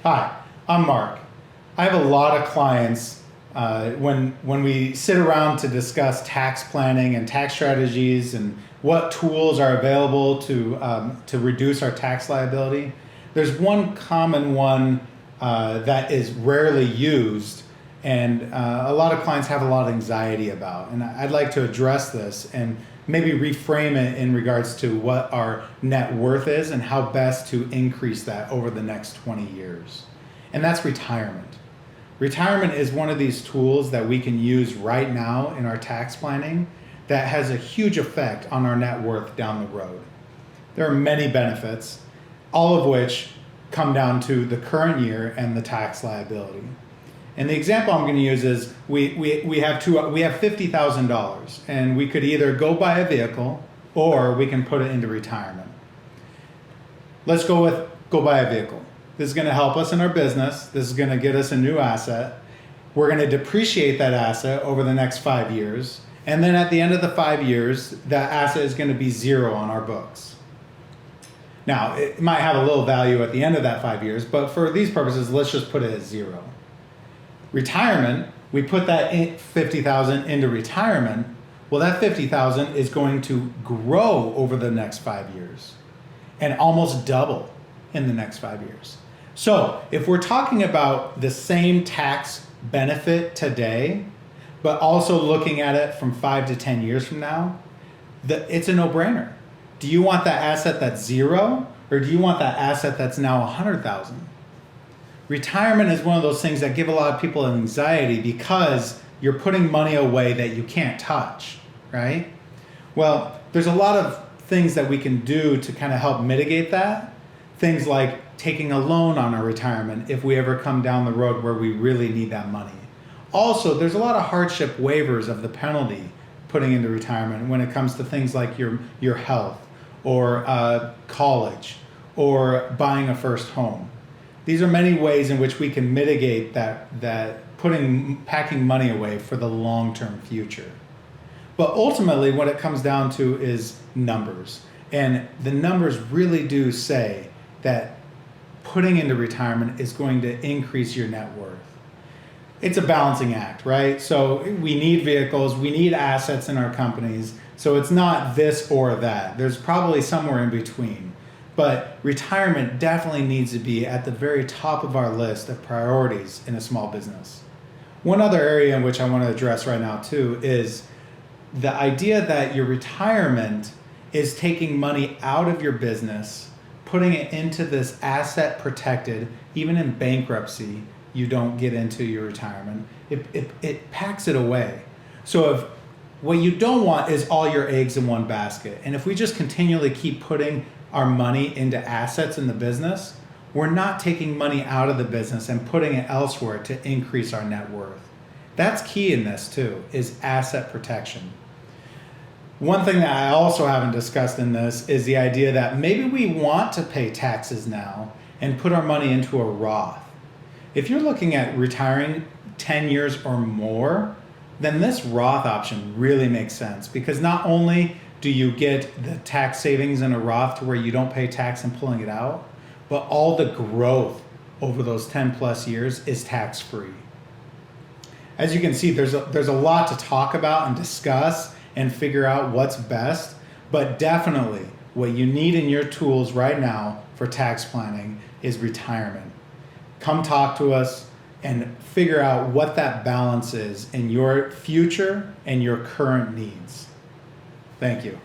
Hi, I'm Mark. I have a lot of clients when we sit around to discuss tax planning and tax strategies and what tools are available to reduce our tax liability. There's one common one that is rarely used and a lot of clients have a lot of anxiety about. And I'd like to address this and maybe reframe it in regards to what our net worth is and how best to increase that over the next 20 years. And that's retirement. Retirement is one of these tools that we can use right now in our tax planning that has a huge effect on our net worth down the road. There are many benefits, all of which come down to the current year and the tax liability. And the example I'm going to use is we have $50,000 and we could either go buy a vehicle or we can put it into retirement. Let's go buy a vehicle. This is going to help us in our business. This is going to get us a new asset. We're going to depreciate that asset over the next 5 years. And then at the end of the 5 years, that asset is going to be zero on our books. Now, it might have a little value at the end of that 5 years, but for these purposes, let's just put it at zero. Retirement, we put that $50,000 into retirement. Well, that $50,000 is going to grow over the next 5 years and almost double in the next 5 years. So if we're talking about the same tax benefit today, but also looking at it from 5 to 10 years from now, it's a no-brainer. Do you want that asset that's zero, or do you want that asset that's now 100,000? Retirement is one of those things that give a lot of people anxiety because you're putting money away that you can't touch, right? Well, there's a lot of things that we can do to kind of help mitigate that. Things like taking a loan on our retirement if we ever come down the road where we really need that money. Also, there's a lot of hardship waivers of the penalty putting into retirement when it comes to things like your health or college or buying a first home. These are many ways in which we can mitigate that packing money away for the long-term future. But ultimately, what it comes down to is numbers. And the numbers really do say that putting into retirement is going to increase your net worth. It's a balancing act, right? So we need vehicles, we need assets in our companies. So it's not this or that. There's probably somewhere in between. But retirement definitely needs to be at the very top of our list of priorities in a small business. One other area in which I want to address right now too is the idea that your retirement is taking money out of your business, putting it into this asset protected, even in bankruptcy, you don't get into your retirement. It packs it away. So if what you don't want is all your eggs in one basket. And if we just continually keep putting our money into assets in the business, we're not taking money out of the business and putting it elsewhere to increase our net worth. That's key in this too, is asset protection. One thing that I also haven't discussed in this is the idea that maybe we want to pay taxes now and put our money into a Roth. If you're looking at retiring 10 years or more, then this Roth option really makes sense because not only do you get the tax savings in a Roth to where you don't pay tax in pulling it out, but all the growth over those 10 plus years is tax free. As you can see, there's a lot to talk about and discuss and figure out what's best, but definitely what you need in your tools right now for tax planning is retirement. Come talk to us and figure out what that balance is in your future and your current needs. Thank you.